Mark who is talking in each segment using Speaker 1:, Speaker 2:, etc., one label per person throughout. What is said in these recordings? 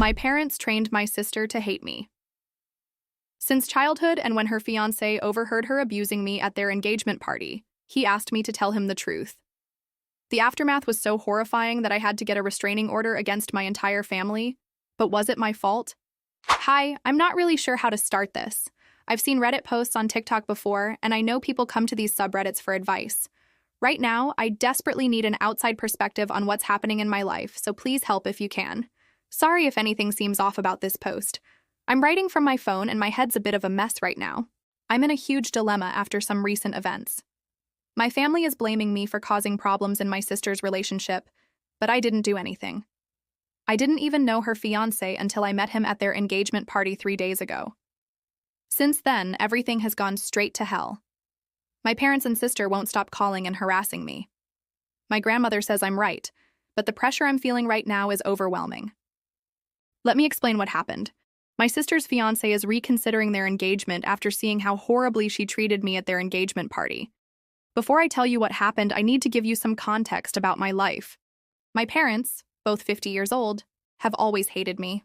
Speaker 1: My parents trained my sister to hate me. Since childhood and when her fiancé overheard her abusing me at their engagement party, he asked me to tell him the truth. The aftermath was so horrifying that I had to get a restraining order against my entire family. But was it my fault? Hi, I'm not really sure how to start this. I've seen Reddit posts on TikTok before, and I know people come to these subreddits for advice. Right now, I desperately need an outside perspective on what's happening in my life, so please help if you can. Sorry if anything seems off about this post. I'm writing from my phone and my head's a bit of a mess right now. I'm in a huge dilemma after some recent events. My family is blaming me for causing problems in my sister's relationship, but I didn't do anything. I didn't even know her fiancé until I met him at their engagement party 3 days ago. Since then, everything has gone straight to hell. My parents and sister won't stop calling and harassing me. My grandmother says I'm right, but the pressure I'm feeling right now is overwhelming. Let me explain what happened. My sister's fiancé is reconsidering their engagement after seeing how horribly she treated me at their engagement party. Before I tell you what happened, I need to give you some context about my life. My parents, both 50 years old, have always hated me.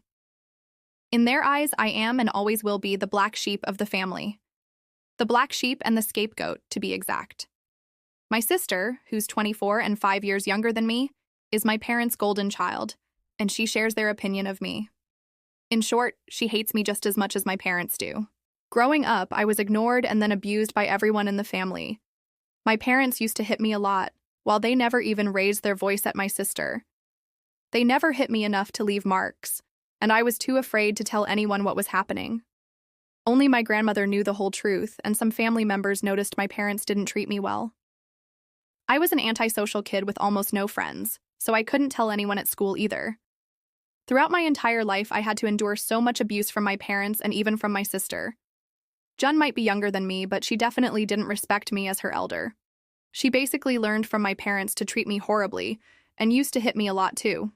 Speaker 1: In their eyes, I am and always will be the black sheep of the family. The black sheep and the scapegoat, to be exact. My sister, who's 24 and 5 years younger than me, is my parents' golden child, and she shares their opinion of me. In short, she hates me just as much as my parents do. Growing up, I was ignored and then abused by everyone in the family. My parents used to hit me a lot, while they never even raised their voice at my sister. They never hit me enough to leave marks, and I was too afraid to tell anyone what was happening. Only my grandmother knew the whole truth, and some family members noticed my parents didn't treat me well. I was an antisocial kid with almost no friends, so I couldn't tell anyone at school either. Throughout my entire life, I had to endure so much abuse from my parents and even from my sister. Jun might be younger than me, but she definitely didn't respect me as her elder. She basically learned from my parents to treat me horribly, and used to hit me a lot too.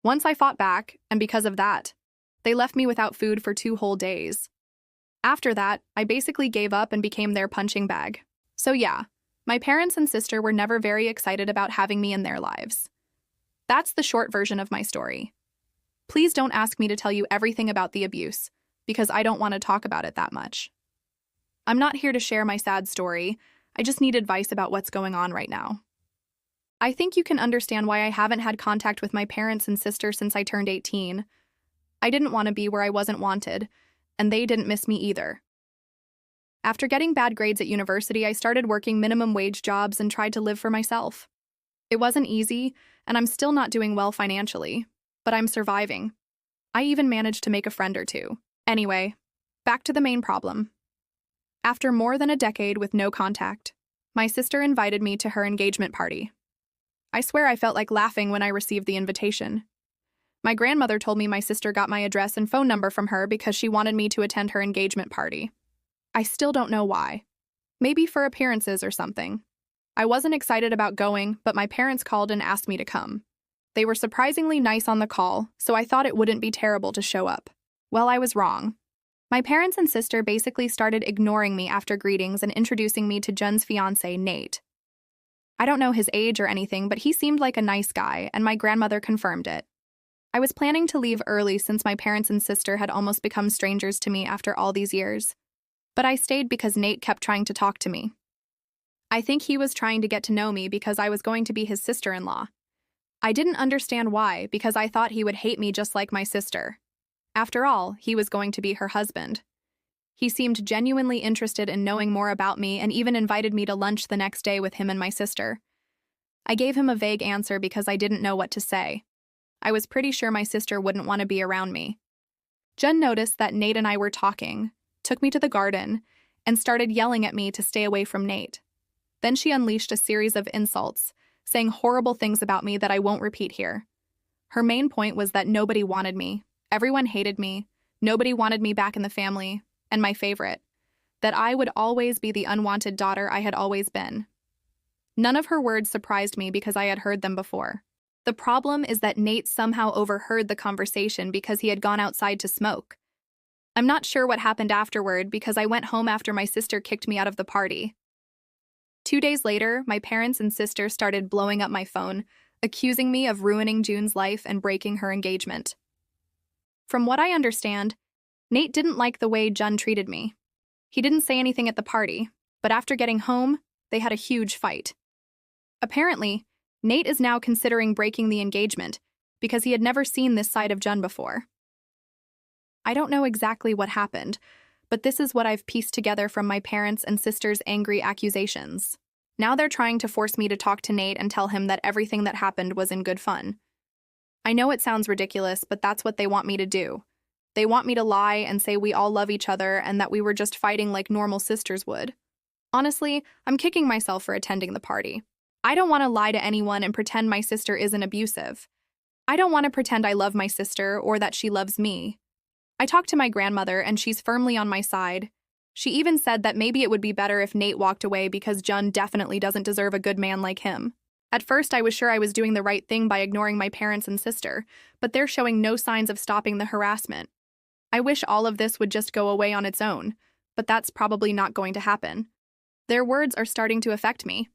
Speaker 1: Once I fought back, and because of that, they left me without food for 2 whole days. After that, I basically gave up and became their punching bag. So yeah, my parents and sister were never very excited about having me in their lives. That's the short version of my story. Please don't ask me to tell you everything about the abuse, because I don't want to talk about it that much. I'm not here to share my sad story, I just need advice about what's going on right now. I think you can understand why I haven't had contact with my parents and sister since I turned 18. I didn't want to be where I wasn't wanted, and they didn't miss me either. After getting bad grades at university, I started working minimum wage jobs and tried to live for myself. It wasn't easy, and I'm still not doing well financially, but I'm surviving. I even managed to make a friend or two. Anyway, back to the main problem. After more than a decade with no contact, my sister invited me to her engagement party. I swear I felt like laughing when I received the invitation. My grandmother told me my sister got my address and phone number from her because she wanted me to attend her engagement party. I still don't know why. Maybe for appearances or something. I wasn't excited about going, but my parents called and asked me to come. They were surprisingly nice on the call, so I thought it wouldn't be terrible to show up. Well, I was wrong. My parents and sister basically started ignoring me after greetings and introducing me to Jun's fiancé, Nate. I don't know his age or anything, but he seemed like a nice guy, and my grandmother confirmed it. I was planning to leave early since my parents and sister had almost become strangers to me after all these years. But I stayed because Nate kept trying to talk to me. I think he was trying to get to know me because I was going to be his sister-in-law. I didn't understand why, because I thought he would hate me just like my sister. After all, he was going to be her husband. He seemed genuinely interested in knowing more about me and even invited me to lunch the next day with him and my sister. I gave him a vague answer because I didn't know what to say. I was pretty sure my sister wouldn't want to be around me. Jen noticed that Nate and I were talking, took me to the garden, and started yelling at me to stay away from Nate. Then she unleashed a series of insults, saying horrible things about me that I won't repeat here. Her main point was that nobody wanted me, everyone hated me, nobody wanted me back in the family, and my favorite, that I would always be the unwanted daughter I had always been. None of her words surprised me because I had heard them before. The problem is that Nate somehow overheard the conversation because he had gone outside to smoke. I'm not sure what happened afterward because I went home after my sister kicked me out of the party. 2 days later, my parents and sister started blowing up my phone, accusing me of ruining June's life and breaking her engagement. From what I understand, Nate didn't like the way Jun treated me. He didn't say anything at the party, but after getting home, they had a huge fight. Apparently, Nate is now considering breaking the engagement because he had never seen this side of Jun before. I don't know exactly what happened, but this is what I've pieced together from my parents' and sister's angry accusations. Now they're trying to force me to talk to Nate and tell him that everything that happened was in good fun. I know it sounds ridiculous, but that's what they want me to do. They want me to lie and say we all love each other and that we were just fighting like normal sisters would. Honestly, I'm kicking myself for attending the party. I don't want to lie to anyone and pretend my sister isn't abusive. I don't want to pretend I love my sister or that she loves me. I talked to my grandmother and she's firmly on my side. She even said that maybe it would be better if Nate walked away because Jun definitely doesn't deserve a good man like him. At first, I was sure I was doing the right thing by ignoring my parents and sister, but they're showing no signs of stopping the harassment. I wish all of this would just go away on its own, but that's probably not going to happen. Their words are starting to affect me.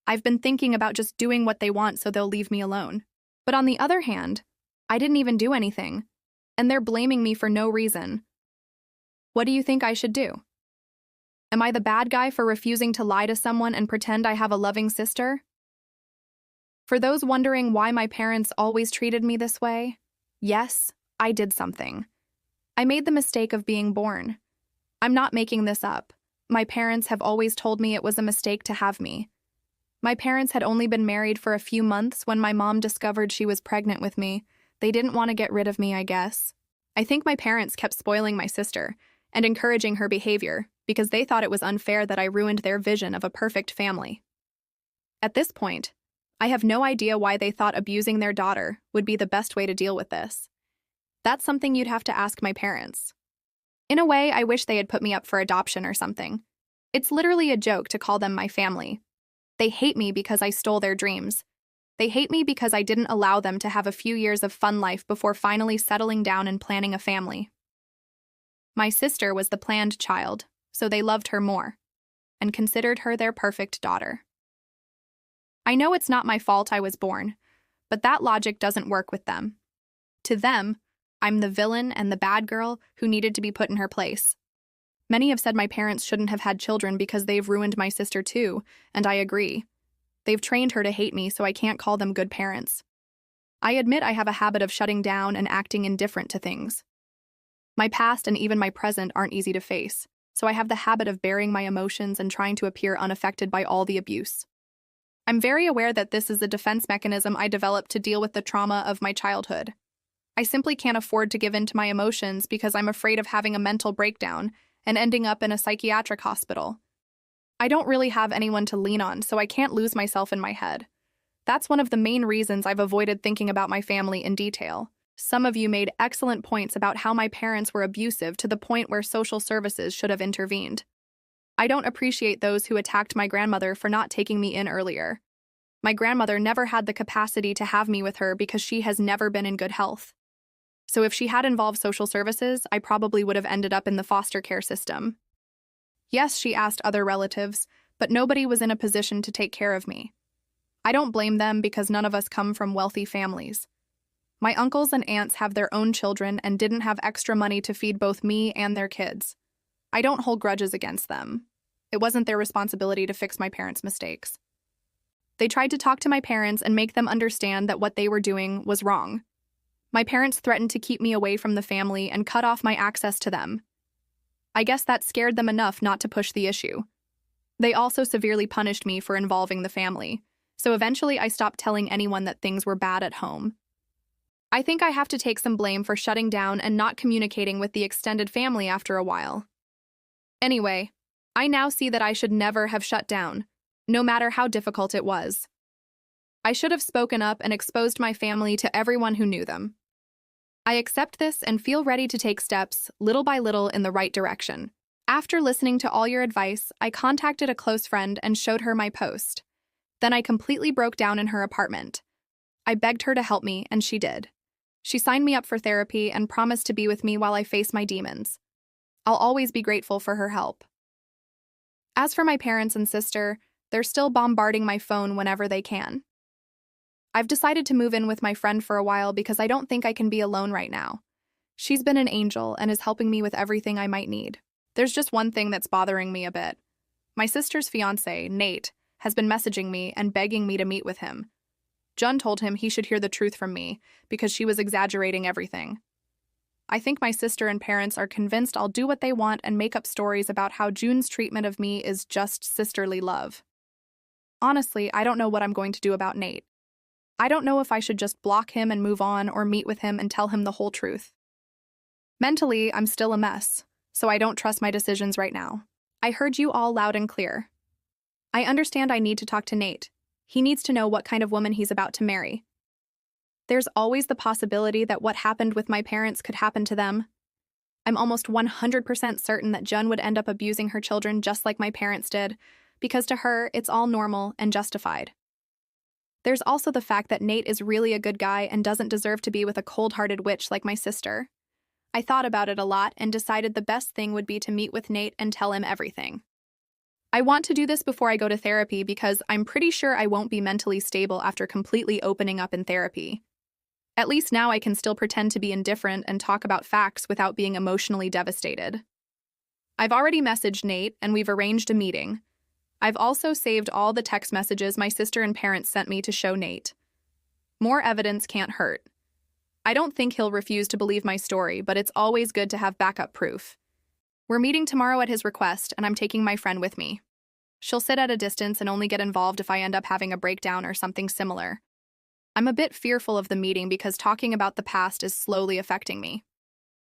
Speaker 1: I've been thinking about just doing what they want so they'll leave me alone. But on the other hand, I didn't even do anything, and they're blaming me for no reason. What do you think I should do? Am I the bad guy for refusing to lie to someone and pretend I have a loving sister? For those wondering why my parents always treated me this way, yes, I did something. I made the mistake of being born. I'm not making this up. My parents have always told me it was a mistake to have me. My parents had only been married for a few months when my mom discovered she was pregnant with me. They didn't want to get rid of me, I guess. I think my parents kept spoiling my sister and encouraging her behavior because they thought it was unfair that I ruined their vision of a perfect family. At this point, I have no idea why they thought abusing their daughter would be the best way to deal with this. That's something you'd have to ask my parents. In a way, I wish they had put me up for adoption or something. It's literally a joke to call them my family. They hate me because I stole their dreams. They hate me because I didn't allow them to have a few years of fun life before finally settling down and planning a family. My sister was the planned child, so they loved her more and considered her their perfect daughter. I know it's not my fault I was born, but that logic doesn't work with them. To them, I'm the villain and the bad girl who needed to be put in her place. Many have said my parents shouldn't have had children because they've ruined my sister too, and I agree. They've trained her to hate me, so I can't call them good parents. I admit I have a habit of shutting down and acting indifferent to things. My past and even my present aren't easy to face, so I have the habit of burying my emotions and trying to appear unaffected by all the abuse. I'm very aware that this is a defense mechanism I developed to deal with the trauma of my childhood. I simply can't afford to give in to my emotions because I'm afraid of having a mental breakdown and ending up in a psychiatric hospital. I don't really have anyone to lean on, so I can't lose myself in my head. That's one of the main reasons I've avoided thinking about my family in detail. Some of you made excellent points about how my parents were abusive to the point where social services should have intervened. I don't appreciate those who attacked my grandmother for not taking me in earlier. My grandmother never had the capacity to have me with her because she has never been in good health. So if she had involved social services, I probably would have ended up in the foster care system. Yes, she asked other relatives, but nobody was in a position to take care of me. I don't blame them because none of us come from wealthy families. My uncles and aunts have their own children and didn't have extra money to feed both me and their kids. I don't hold grudges against them. It wasn't their responsibility to fix my parents' mistakes. They tried to talk to my parents and make them understand that what they were doing was wrong. My parents threatened to keep me away from the family and cut off my access to them. I guess that scared them enough not to push the issue. They also severely punished me for involving the family, so eventually I stopped telling anyone that things were bad at home. I think I have to take some blame for shutting down and not communicating with the extended family after a while. Anyway, I now see that I should never have shut down, no matter how difficult it was. I should have spoken up and exposed my family to everyone who knew them. I accept this and feel ready to take steps, little by little, in the right direction. After listening to all your advice, I contacted a close friend and showed her my post. Then I completely broke down in her apartment. I begged her to help me, and she did. She signed me up for therapy and promised to be with me while I face my demons. I'll always be grateful for her help. As for my parents and sister, they're still bombarding my phone whenever they can. I've decided to move in with my friend for a while because I don't think I can be alone right now. She's been an angel and is helping me with everything I might need. There's just one thing that's bothering me a bit. My sister's fiancé, Nate, has been messaging me and begging me to meet with him. Jun told him he should hear the truth from me because she was exaggerating everything. I think my sister and parents are convinced I'll do what they want and make up stories about how Jun's treatment of me is just sisterly love. Honestly, I don't know what I'm going to do about Nate. I don't know if I should just block him and move on or meet with him and tell him the whole truth. Mentally, I'm still a mess, so I don't trust my decisions right now. I heard you all loud and clear. I understand I need to talk to Nate. He needs to know what kind of woman he's about to marry. There's always the possibility that what happened with my parents could happen to them. I'm almost 100% certain that Jun would end up abusing her children just like my parents did, because to her, it's all normal and justified. There's also the fact that Nate is really a good guy and doesn't deserve to be with a cold-hearted witch like my sister. I thought about it a lot and decided the best thing would be to meet with Nate and tell him everything. I want to do this before I go to therapy because I'm pretty sure I won't be mentally stable after completely opening up in therapy. At least now I can still pretend to be indifferent and talk about facts without being emotionally devastated. I've already messaged Nate and we've arranged a meeting. I've also saved all the text messages my sister and parents sent me to show Nate. More evidence can't hurt. I don't think he'll refuse to believe my story, but it's always good to have backup proof. We're meeting tomorrow at his request, and I'm taking my friend with me. She'll sit at a distance and only get involved if I end up having a breakdown or something similar. I'm a bit fearful of the meeting because talking about the past is slowly affecting me.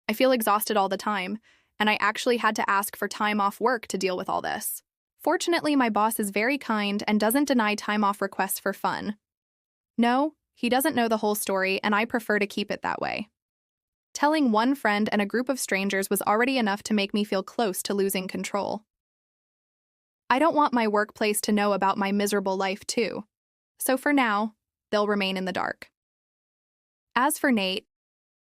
Speaker 1: I feel exhausted all the time, and I actually had to ask for time off work to deal with all this. Fortunately, my boss is very kind and doesn't deny time off requests for fun. No, he doesn't know the whole story, and I prefer to keep it that way. Telling one friend and a group of strangers was already enough to make me feel close to losing control. I don't want my workplace to know about my miserable life too, so for now, they'll remain in the dark. As for Nate,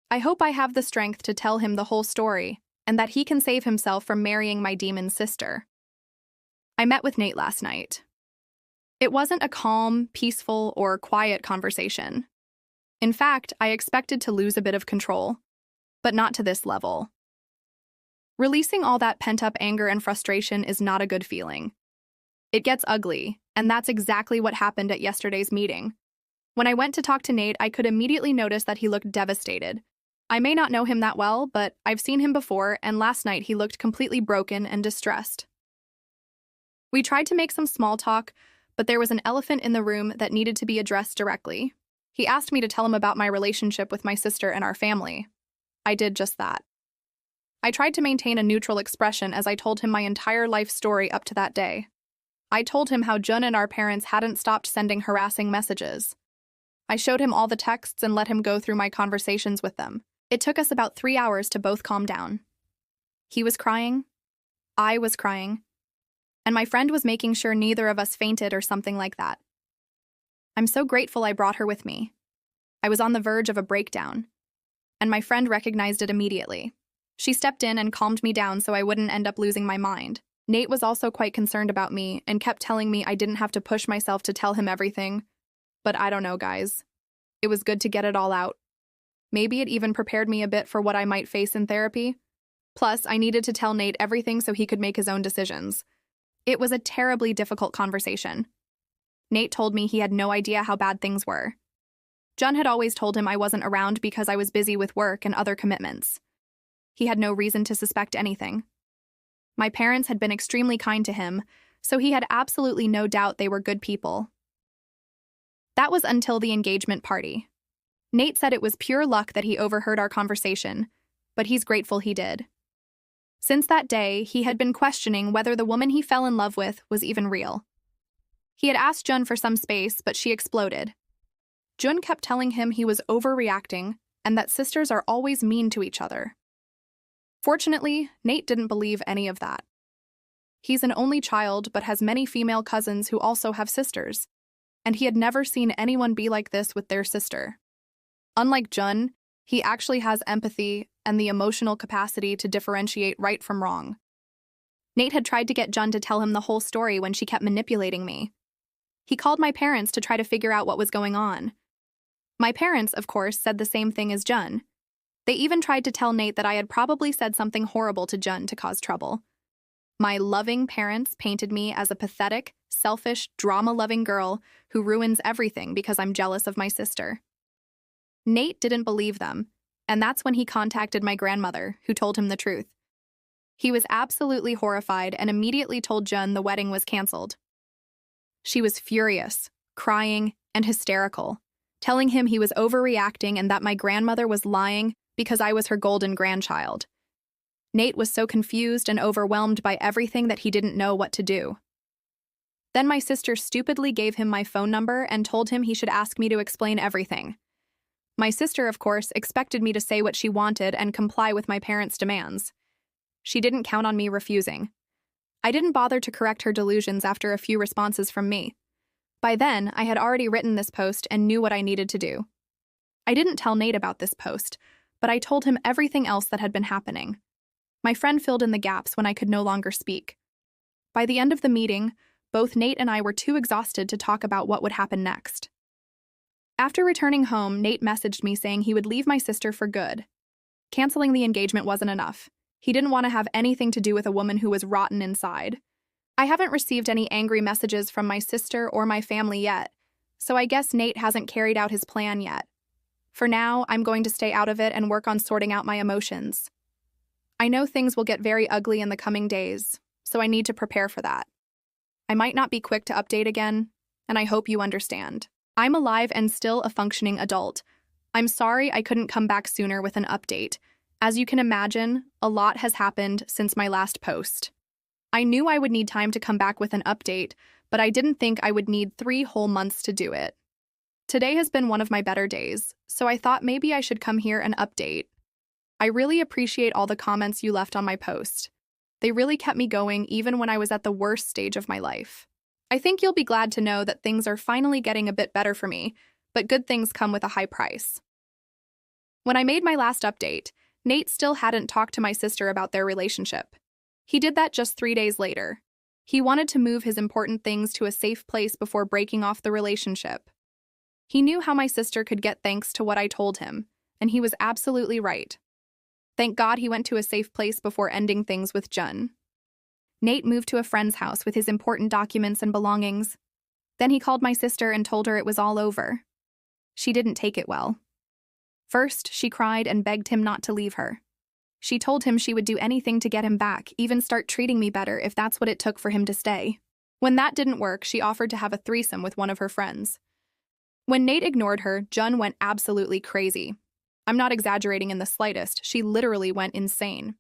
Speaker 1: I hope I have the strength to tell him the whole story and that he can save himself from marrying my demon sister. I met with Nate last night. It wasn't a calm, peaceful, or quiet conversation. In fact, I expected to lose a bit of control, but not to this level. Releasing all that pent-up anger and frustration is not a good feeling. It gets ugly, and that's exactly what happened at yesterday's meeting. When I went to talk to Nate, I could immediately notice that he looked devastated. I may not know him that well, but I've seen him before, and last night he looked completely broken and distressed. We tried to make some small talk, but there was an elephant in the room that needed to be addressed directly. He asked me to tell him about my relationship with my sister and our family. I did just that. I tried to maintain a neutral expression as I told him my entire life story up to that day. I told him how Jun and our parents hadn't stopped sending harassing messages. I showed him all the texts and let him go through my conversations with them. It took us about 3 hours to both calm down. He was crying. I was crying. And my friend was making sure neither of us fainted or something like that. I'm so grateful I brought her with me. I was on the verge of a breakdown, and my friend recognized it immediately. She stepped in and calmed me down so I wouldn't end up losing my mind. Nate was also quite concerned about me and kept telling me I didn't have to push myself to tell him everything. But I don't know, guys. It was good to get it all out. Maybe it even prepared me a bit for what I might face in therapy. Plus, I needed to tell Nate everything so he could make his own decisions. It was a terribly difficult conversation. Nate told me he had no idea how bad things were. Jun had always told him I wasn't around because I was busy with work and other commitments. He had no reason to suspect anything. My parents had been extremely kind to him, so he had absolutely no doubt they were good people. That was until the engagement party. Nate said it was pure luck that he overheard our conversation, but he's grateful he did. Since that day, he had been questioning whether the woman he fell in love with was even real. He had asked Jun for some space, but she exploded. Jun kept telling him he was overreacting and that sisters are always mean to each other. Fortunately, Nate didn't believe any of that. He's an only child but has many female cousins who also have sisters, and he had never seen anyone be like this with their sister. Unlike Jun, he actually has empathy and the emotional capacity to differentiate right from wrong. Nate had tried to get Jun to tell him the whole story when she kept manipulating me. He called my parents to try to figure out what was going on. My parents, of course, said the same thing as Jun. They even tried to tell Nate that I had probably said something horrible to Jun to cause trouble. My loving parents painted me as a pathetic, selfish, drama-loving girl who ruins everything because I'm jealous of my sister. Nate didn't believe them, and that's when he contacted my grandmother, who told him the truth. He was absolutely horrified and immediately told Jun the wedding was canceled. She was furious, crying, and hysterical, telling him he was overreacting and that my grandmother was lying because I was her golden grandchild. Nate was so confused and overwhelmed by everything that he didn't know what to do. Then my sister stupidly gave him my phone number and told him he should ask me to explain everything. My sister, of course, expected me to say what she wanted and comply with my parents' demands. She didn't count on me refusing. I didn't bother to correct her delusions after a few responses from me. By then, I had already written this post and knew what I needed to do. I didn't tell Nate about this post, but I told him everything else that had been happening. My friend filled in the gaps when I could no longer speak. By the end of the meeting, both Nate and I were too exhausted to talk about what would happen next. After returning home, Nate messaged me saying he would leave my sister for good. Canceling the engagement wasn't enough. He didn't want to have anything to do with a woman who was rotten inside. I haven't received any angry messages from my sister or my family yet, so I guess Nate hasn't carried out his plan yet. For now, I'm going to stay out of it and work on sorting out my emotions. I know things will get very ugly in the coming days, so I need to prepare for that. I might not be quick to update again, and I hope you understand. I'm alive and still a functioning adult. I'm sorry I couldn't come back sooner with an update. As you can imagine, a lot has happened since my last post. I knew I would need time to come back with an update, but I didn't think I would need 3 whole months to do it. Today has been one of my better days, so I thought maybe I should come here and update. I really appreciate all the comments you left on my post. They really kept me going even when I was at the worst stage of my life. I think you'll be glad to know that things are finally getting a bit better for me, but good things come with a high price. When I made my last update, Nate still hadn't talked to my sister about their relationship. He did that just 3 days later. He wanted to move his important things to a safe place before breaking off the relationship. He knew how my sister could get thanks to what I told him, and he was absolutely right. Thank God he went to a safe place before ending things with Jun. Nate moved to a friend's house with his important documents and belongings. Then he called my sister and told her it was all over. She didn't take it well. First, she cried and begged him not to leave her. She told him she would do anything to get him back, even start treating me better if that's what it took for him to stay. When that didn't work, she offered to have a threesome with one of her friends. When Nate ignored her, Jun went absolutely crazy. I'm not exaggerating in the slightest, she literally went insane.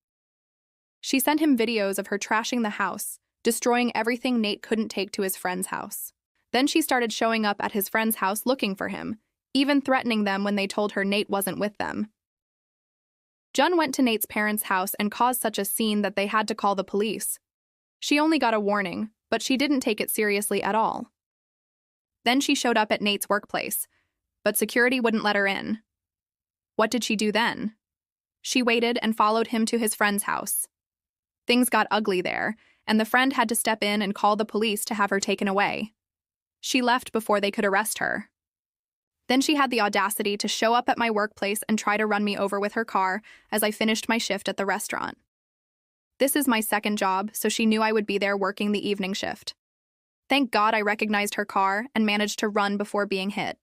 Speaker 1: She sent him videos of her trashing the house, destroying everything Nate couldn't take to his friend's house. Then she started showing up at his friend's house looking for him, even threatening them when they told her Nate wasn't with them. Jun went to Nate's parents' house and caused such a scene that they had to call the police. She only got a warning, but she didn't take it seriously at all. Then she showed up at Nate's workplace, but security wouldn't let her in. What did she do then? She waited and followed him to his friend's house. Things got ugly there, and the friend had to step in and call the police to have her taken away. She left before they could arrest her. Then she had the audacity to show up at my workplace and try to run me over with her car as I finished my shift at the restaurant. This is my second job, so she knew I would be there working the evening shift. Thank God I recognized her car and managed to run before being hit.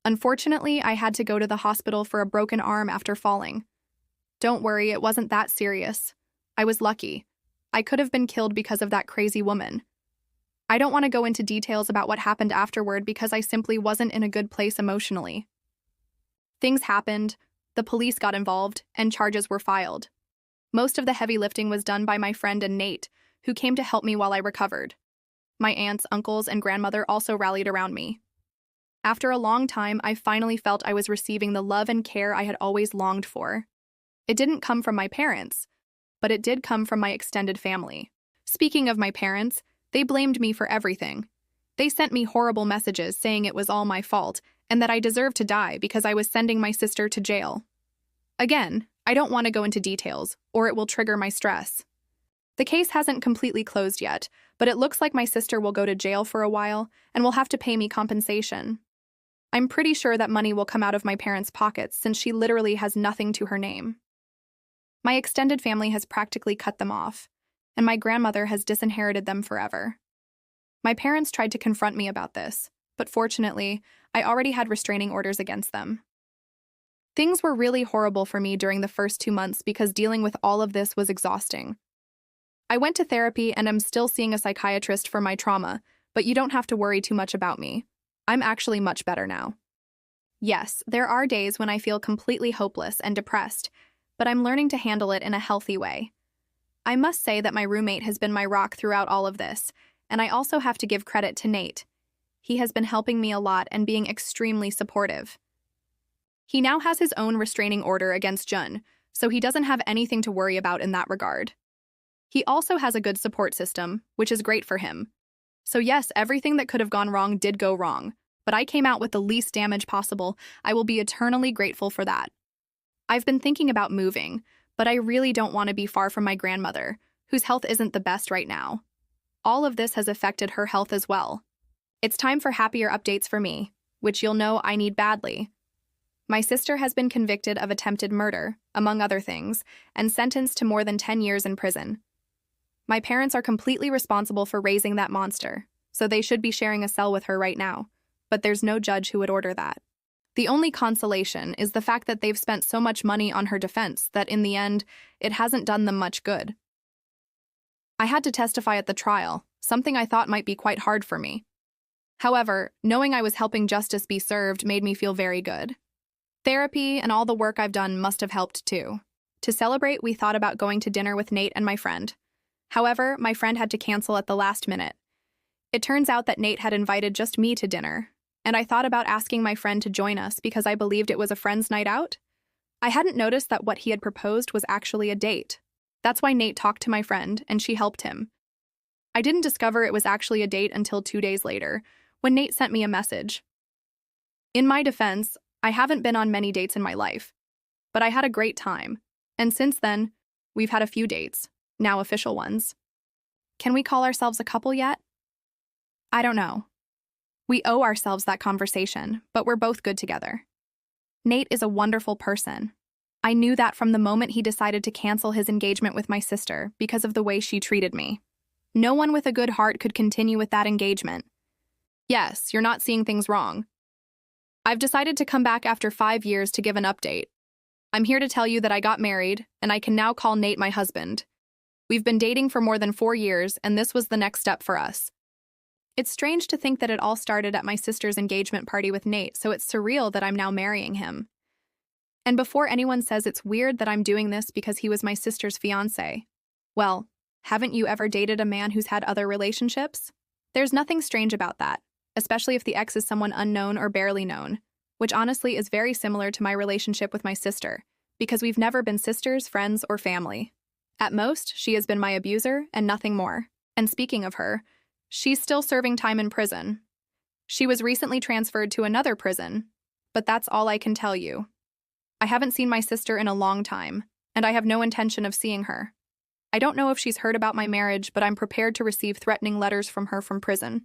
Speaker 1: Unfortunately, I had to go to the hospital for a broken arm after falling. Don't worry, it wasn't that serious. I was lucky. I could have been killed because of that crazy woman. I don't want to go into details about what happened afterward because I simply wasn't in a good place emotionally. Things happened, the police got involved, and charges were filed. Most of the heavy lifting was done by my friend and Nate, who came to help me while I recovered. My aunts, uncles, and grandmother also rallied around me. After a long time, I finally felt I was receiving the love and care I had always longed for. It didn't come from my parents, but it did come from my extended family. Speaking of my parents, they blamed me for everything. They sent me horrible messages saying it was all my fault and that I deserved to die because I was sending my sister to jail. Again, I don't want to go into details, or it will trigger my stress. The case hasn't completely closed yet, but it looks like my sister will go to jail for a while and will have to pay me compensation. I'm pretty sure that money will come out of my parents' pockets since she literally has nothing to her name. My extended family has practically cut them off, and my grandmother has disinherited them forever. My parents tried to confront me about this, but fortunately, I already had restraining orders against them. Things were really horrible for me during the first 2 months because dealing with all of this was exhausting. I went to therapy and am still seeing a psychiatrist for my trauma, but you don't have to worry too much about me. I'm actually much better now. Yes, there are days when I feel completely hopeless and depressed, but I'm learning to handle it in a healthy way. I must say that my roommate has been my rock throughout all of this, and I also have to give credit to Nate. He has been helping me a lot and being extremely supportive. He now has his own restraining order against Jun, so he doesn't have anything to worry about in that regard. He also has a good support system, which is great for him. So yes, everything that could have gone wrong did go wrong, but I came out with the least damage possible. I will be eternally grateful for that. I've been thinking about moving, but I really don't want to be far from my grandmother, whose health isn't the best right now. All of this has affected her health as well. It's time for happier updates for me, which you'll know I need badly. My sister has been convicted of attempted murder, among other things, and sentenced to more than 10 years in prison. My parents are completely responsible for raising that monster, so they should be sharing a cell with her right now, but there's no judge who would order that. The only consolation is the fact that they've spent so much money on her defense that in the end, it hasn't done them much good. I had to testify at the trial, something I thought might be quite hard for me. However, knowing I was helping justice be served made me feel very good. Therapy and all the work I've done must have helped too. To celebrate, we thought about going to dinner with Nate and my friend. However, my friend had to cancel at the last minute. It turns out that Nate had invited just me to dinner, and I thought about asking my friend to join us because I believed it was a friend's night out. I hadn't noticed that what he had proposed was actually a date. That's why Nate talked to my friend, and she helped him. I didn't discover it was actually a date until 2 days later, when Nate sent me a message. In my defense, I haven't been on many dates in my life, but I had a great time, and since then, we've had a few dates, now official ones. Can we call ourselves a couple yet? I don't know. We owe ourselves that conversation, but we're both good together. Nate is a wonderful person. I knew that from the moment he decided to cancel his engagement with my sister because of the way she treated me. No one with a good heart could continue with that engagement. Yes, you're not seeing things wrong. I've decided to come back after 5 years to give an update. I'm here to tell you that I got married, and I can now call Nate my husband. We've been dating for more than 4 years, and this was the next step for us. It's strange to think that it all started at my sister's engagement party with Nate, so it's surreal that I'm now marrying him. And before anyone says it's weird that I'm doing this because he was my sister's fiancé, well, haven't you ever dated a man who's had other relationships? There's nothing strange about that, especially if the ex is someone unknown or barely known, which honestly is very similar to my relationship with my sister, because we've never been sisters, friends, or family. At most, she has been my abuser and nothing more. And speaking of her, she's still serving time in prison. She was recently transferred to another prison, but that's all I can tell you. I haven't seen my sister in a long time, and I have no intention of seeing her. I don't know if she's heard about my marriage, but I'm prepared to receive threatening letters from her from prison.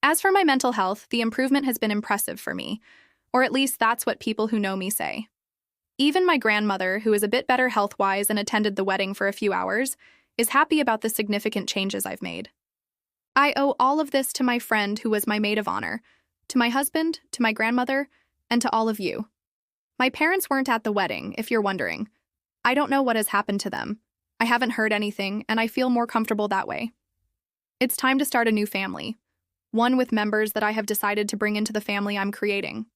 Speaker 1: As for my mental health, the improvement has been impressive for me, or at least that's what people who know me say. Even my grandmother, who is a bit better health-wise and attended the wedding for a few hours, is happy about the significant changes I've made. I owe all of this to my friend who was my maid of honor, to my husband, to my grandmother, and to all of you. My parents weren't at the wedding, if you're wondering. I don't know what has happened to them. I haven't heard anything, and I feel more comfortable that way. It's time to start a new family, one with members that I have decided to bring into the family I'm creating.